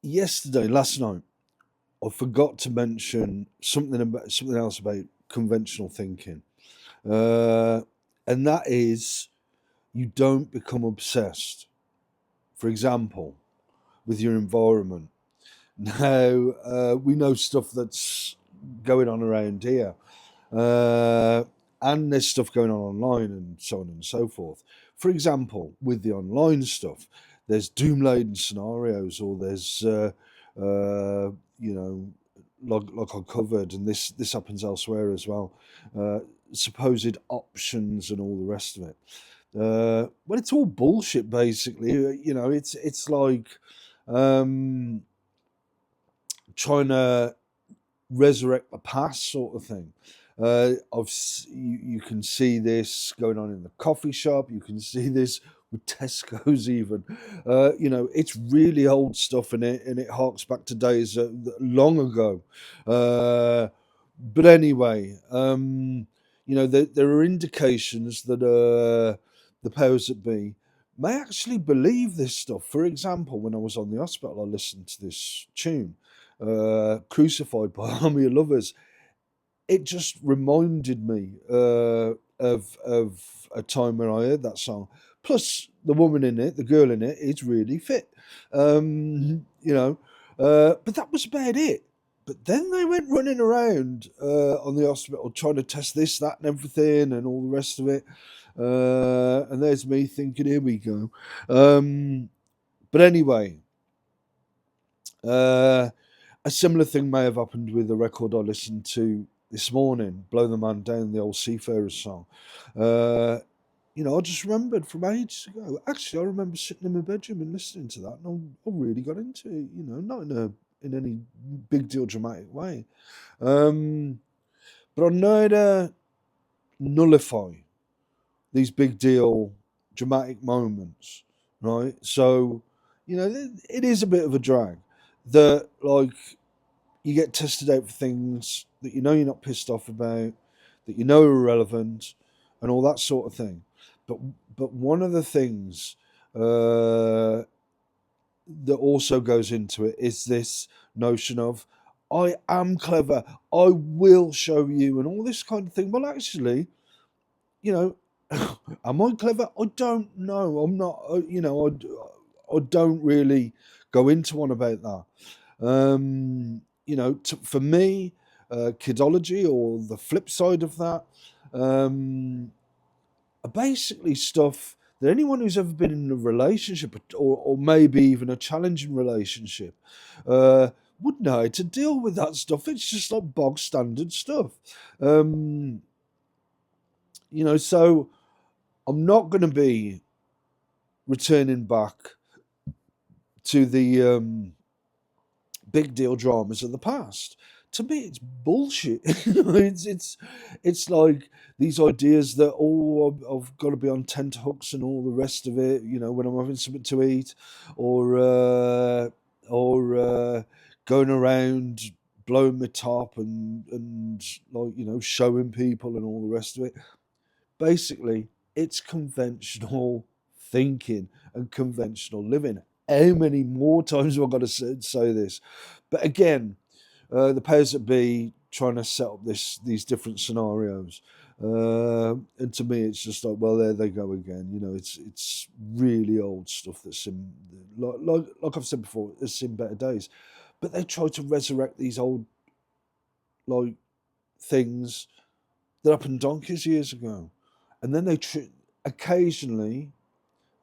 last night, I forgot to mention something else about conventional thinking, uh, and that is you don't become obsessed. For example, with your environment. Now we know stuff that's going on around here, uh, and there's stuff going on online and so on and so forth. For example, with the online stuff, there's doom laden scenarios, or there's uh, you know, like I covered, and this happens elsewhere as well. Uh, Supposed options and all the rest of it. Well, it's all bullshit, basically. It's like um, trying to resurrect the past, sort of thing. You can see this going on in the coffee shop. You can see this with Tesco's, even. It's really old stuff, and it harks back to days long ago. Uh, but anyway, there are indications that the powers that be may actually believe this stuff. For example, when I was on the hospital, I listened to this tune, Crucified by Army of Lovers. It just reminded me of a time when I heard that song. Plus, the woman in it, the girl in it, is really fit. But that was about it. But then they went running around on the hospital trying to test this, that, and everything, and all the rest of it. And there's me thinking, here we go. But anyway, uh, a similar thing may have happened with the record I listened to this morning, Blow the Man Down, the old Seafarers song. Uh, I just remembered from ages ago. Actually, I remember sitting in my bedroom and listening to that, and I really got into it. Not in any big deal dramatic way. Um, but I know to nullify these big deal dramatic moments, right? So, it is a bit of a drag that, like, you get tested out for things that you're not pissed off about, that are irrelevant, and all that sort of thing. But one of the things that also goes into it is this notion of I am clever, I will show you, and all this kind of thing. Well, actually, you know, am I clever? I don't know. I'm not. I don't really go into one about that. For me, kidology, or the flip side of that, um, are basically stuff that anyone who's ever been in a relationship, or maybe even a challenging relationship, uh, would know how to deal with that stuff. It's just like bog standard stuff. Um, so I'm not going to be returning back to the big deal dramas of the past. To me, it's bullshit. It's like these ideas that I've got to be on tenterhooks and all the rest of it. When I'm having something to eat, or going around blowing my top and like showing people and all the rest of it. Basically, it's conventional thinking and conventional living. How many more times have I got to say this? But again, the powers that be trying to set up these different scenarios. And to me, it's just like, well, there they go again. It's really old stuff that's in, like I've said before, it's in better days. But they try to resurrect these old like things that happened donkeys years ago, and then they occasionally,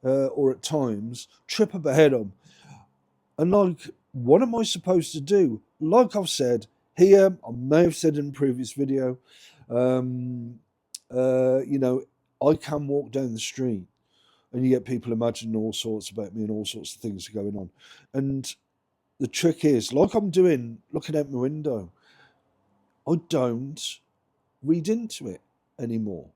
or at times, trip up ahead them. And like, what am I supposed to do? Like I've said here, I may have said in a previous video, um, you know, I can walk down the street and you get people imagining all sorts about me and all sorts of things are going on. And the trick is, like I'm doing, looking out my window, I don't read into it anymore.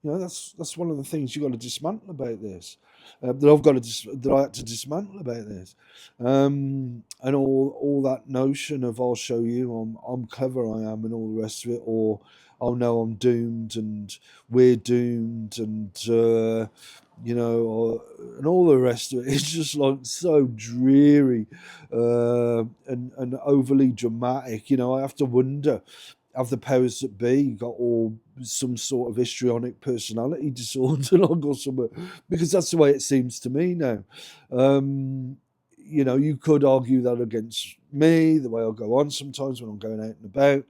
That's one of the things you got to dismantle about this. That I had to dismantle about this, and all that notion of I'll show you, I'm clever, I am, and all the rest of it, or oh no, I'm doomed and we're doomed, and and all the rest of it. It's just like so dreary, and overly dramatic. I have to wonder, have the powers that be got all some sort of histrionic personality disorder, like, or something? Because that's the way it seems to me now. You could argue that against me, the way I go on sometimes when I'm going out and about.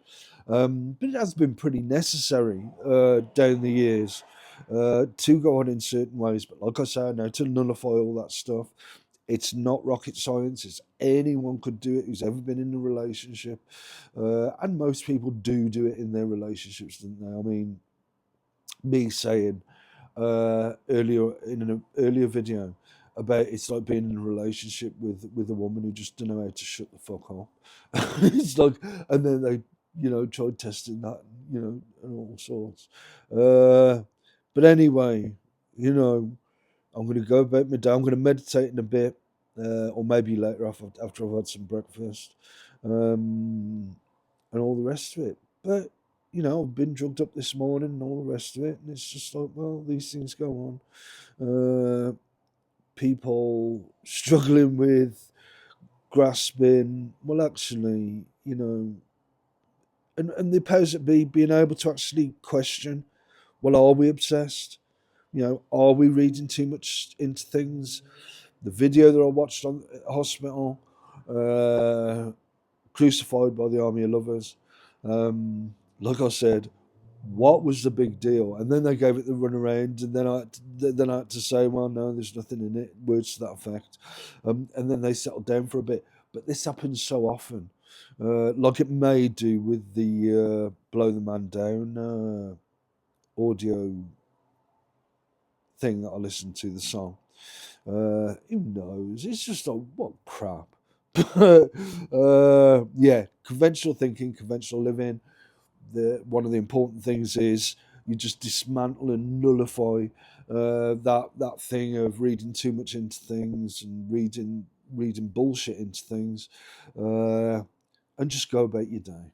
But it has been pretty necessary down the years to go on in certain ways. But like I say, I know to nullify all that stuff. It's not rocket science. It's anyone could do it who's ever been in a relationship, and most people do it in their relationships, don't they? I mean, me saying earlier in an earlier video about it's like being in a relationship with a woman who just don't know how to shut the fuck up. It's like, and then they tried testing that, and all sorts. Uh, but anyway, you know, I'm going to go about my day. I'm going to meditate in a bit, or maybe later after I've had some breakfast, um, and all the rest of it. But I've been drugged up this morning and all the rest of it, and it's just like, well, these things go on. People struggling with grasping. Well, actually, and the powers that be being able to actually question. Well, are we obsessed? Are we reading too much into things? The video that I watched on at the hospital, crucified by the army of lovers. Like I said, what was the big deal? And then they gave it the runaround, and then I had to say, well, no, there's nothing in it, words to that effect. And then they settled down for a bit. But this happens so often, like it may do with the Blow the Man Down audio thing that I listened to, the song. Who knows? It's just like, what crap. Yeah, conventional thinking, conventional living. One of the important things is you just dismantle and nullify that thing of reading too much into things and reading bullshit into things, and just go about your day.